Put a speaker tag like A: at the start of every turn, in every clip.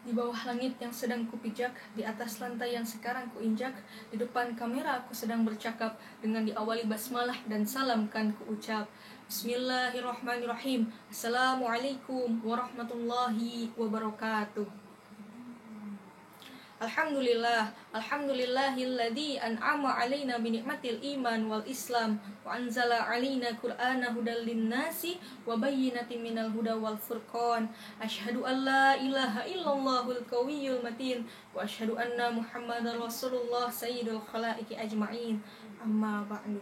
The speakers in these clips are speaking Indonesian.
A: Di bawah langit yang sedang kupijak, di atas lantai yang sekarang kuinjak, di depan kamera aku sedang bercakap, dengan diawali basmalah dan salam kan kuucap. Bismillahirrahmanirrahim. Assalamualaikum warahmatullahi wabarakatuh. Alhamdulillahilladzi an'ama alaina bi ni'matil iman wal islam wa anzala alaina qur'ana hudal linnasi wa bayyinatin minal huda wal furqan. Asyhadu an la ilaha illallahul qawiyyul matin wa asyhadu anna muhammadar rasulullah sayyidul khalaiqi ajma'in. Amma ba'du.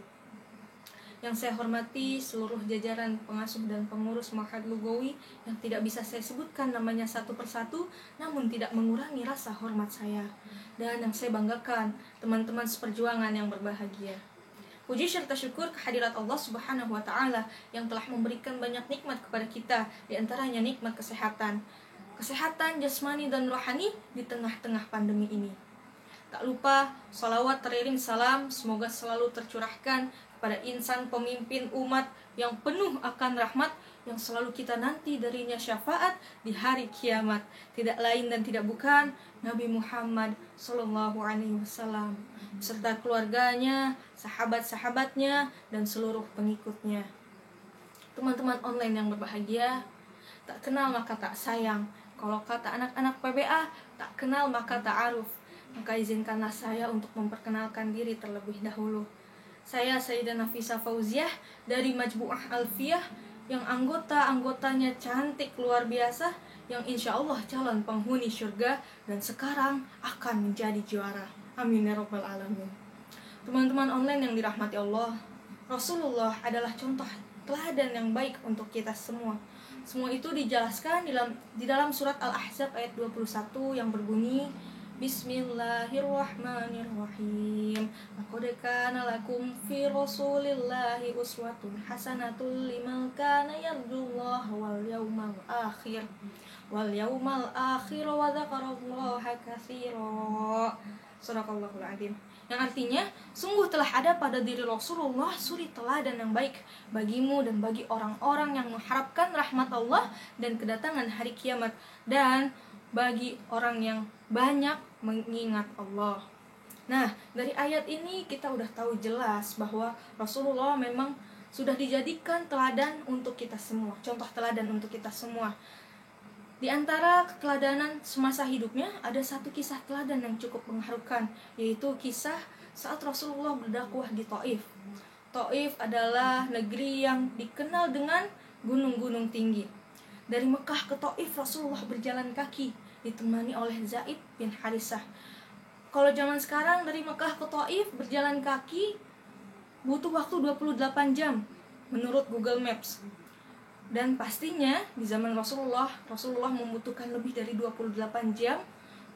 A: Yang saya hormati seluruh jajaran pengasuh dan pengurus Ma'had Lugawi yang tidak bisa saya sebutkan namanya satu persatu, namun tidak mengurangi rasa hormat saya. Dan yang saya banggakan, teman-teman seperjuangan yang berbahagia. Puji serta syukur kehadirat Allah Subhanahu wa Ta'ala yang telah memberikan banyak nikmat kepada kita, di antaranya nikmat kesehatan. Kesehatan jasmani dan rohani di tengah-tengah pandemi ini. Tak lupa, salawat teriring salam semoga selalu tercurahkan pada insan pemimpin umat yang penuh akan rahmat, yang selalu kita nanti darinya syafaat di hari kiamat. Tidak lain dan tidak bukan Nabi Muhammad SAW beserta keluarganya, sahabat-sahabatnya, dan seluruh pengikutnya. Teman-teman online yang berbahagia, tak kenal maka tak sayang. Kalau kata anak-anak PBA, tak kenal maka tak aruf. Maka izinkanlah saya untuk memperkenalkan diri terlebih dahulu. Saya Sayyidah Nafisa Fauziah dari Majmu'ah Alfiyah, yang anggota-anggotanya cantik luar biasa, yang insya Allah calon penghuni surga dan sekarang akan menjadi juara. Amin ya rabbal alamin. Teman-teman online yang dirahmati Allah, Rasulullah adalah contoh teladan yang baik untuk kita semua. Semua itu dijelaskan di dalam surat Al-Ahzab ayat 21 yang berbunyi, Bismillahirrahmanirrahim. Laqad kana lakum fi Rasulillahi uswatun hasanatul liman kana yarjullaha wal yawmal akhir wa dzakarallaha katsira. Shadaqallahul adzim. Yang artinya, sungguh telah ada pada diri Rasulullah suri teladan yang baik bagimu dan bagi orang-orang yang mengharapkan rahmat Allah dan kedatangan hari kiamat, dan bagi orang yang banyak mengingat Allah. Nah, dari ayat ini kita udah tahu jelas bahwa Rasulullah memang sudah dijadikan teladan untuk kita semua, contoh teladan untuk kita semua. Di antara keteladanan semasa hidupnya, ada satu kisah teladan yang cukup mengharukan, yaitu kisah saat Rasulullah berdakwah di Taif. Taif adalah negeri yang dikenal dengan gunung-gunung tinggi. Dari Mekah ke Taif, Rasulullah berjalan kaki, ditemani oleh Zaid bin Harisah. Kalau zaman sekarang dari Mekah ke Taif berjalan kaki butuh waktu 28 jam menurut Google Maps. Dan pastinya di zaman Rasulullah membutuhkan lebih dari 28 jam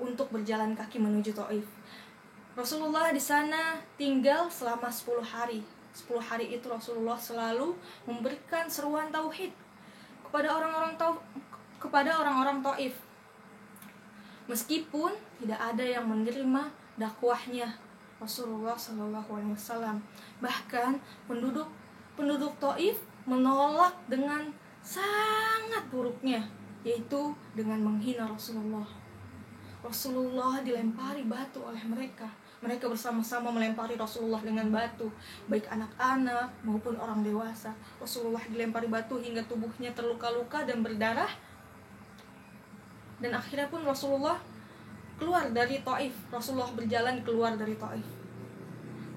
A: untuk berjalan kaki menuju Taif. Rasulullah di sana tinggal selama 10 hari. 10 hari itu Rasulullah selalu memberikan seruan tauhid kepada orang-orang Taif. Meskipun tidak ada yang menerima dakwahnya Rasulullah SAW. Bahkan penduduk Taif menolak dengan sangat buruknya, yaitu dengan menghina Rasulullah. Rasulullah dilempari batu oleh mereka. Mereka bersama-sama melempari Rasulullah dengan batu, baik anak-anak maupun orang dewasa. Rasulullah dilempari batu hingga tubuhnya terluka-luka dan berdarah. Dan akhirnya pun Rasulullah keluar dari Taif. Rasulullah berjalan keluar dari Taif.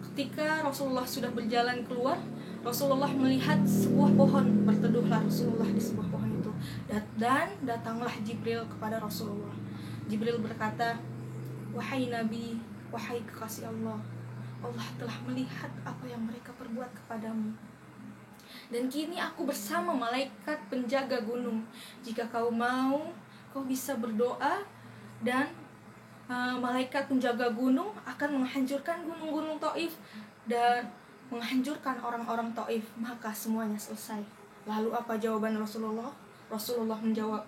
A: Ketika Rasulullah sudah berjalan keluar, Rasulullah melihat sebuah pohon. Berteduhlah Rasulullah di sebuah pohon itu. Dan datanglah Jibril kepada Rasulullah. Jibril berkata, "Wahai Nabi, wahai kekasih Allah, Allah telah melihat apa yang mereka perbuat kepadamu. Dan kini aku bersama malaikat penjaga gunung. Jika kau mau, kau bisa berdoa, dan malaikat penjaga gunung akan menghancurkan gunung-gunung Taif dan menghancurkan orang-orang Taif, maka semuanya selesai." Lalu apa jawaban Rasulullah? Rasulullah menjawab,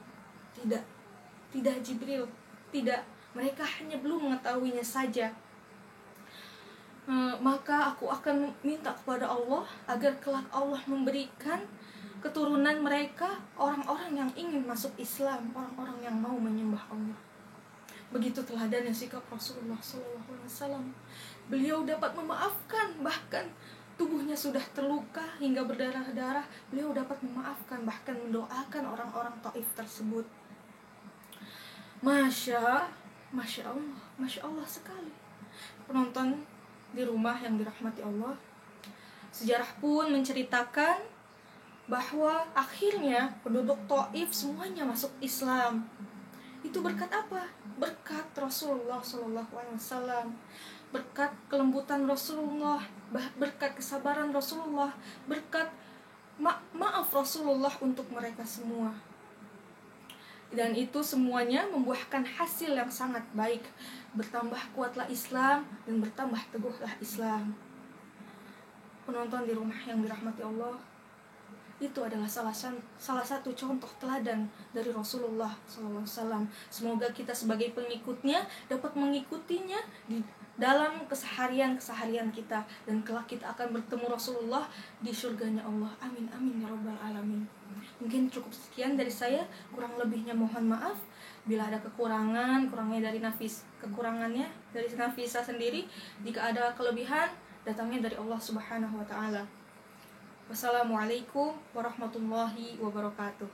A: Tidak Jibril, tidak. Mereka hanya belum mengetahuinya saja. Maka aku akan minta kepada Allah agar kelak Allah memberikan keturunan mereka orang-orang yang ingin masuk Islam, orang-orang yang mau menyembah Allah. Begitu teladannya sikap Rasulullah SAW. Beliau dapat memaafkan, bahkan tubuhnya sudah terluka hingga berdarah-darah, beliau dapat memaafkan, bahkan mendoakan orang-orang Taif tersebut. Masya Allah sekali. Penonton di rumah yang dirahmati Allah, sejarah pun menceritakan bahwa akhirnya penduduk Taif semuanya masuk Islam. Itu berkat apa? Berkat Rasulullah SAW, berkat kelembutan Rasulullah, berkat kesabaran Rasulullah, berkat maaf Rasulullah untuk mereka semua. Dan itu semuanya membuahkan hasil yang sangat baik. Bertambah kuatlah Islam dan bertambah teguhlah Islam. Penonton di rumah yang dirahmati Allah, itu adalah salah satu contoh teladan dari Rasulullah SAW. Semoga kita sebagai pengikutnya dapat mengikutinya di dalam keseharian kita, dan kelak kita akan bertemu Rasulullah di surganya Allah. Amin amin ya rabbal alamin. Mungkin cukup sekian dari saya, kurang lebihnya mohon maaf. Bila ada kurangnya dari kekurangannya dari Nafisa sendiri. Jika ada kelebihan, datangnya dari Allah Subhanahu wa taala. Wassalamualaikum warahmatullahi wabarakatuh.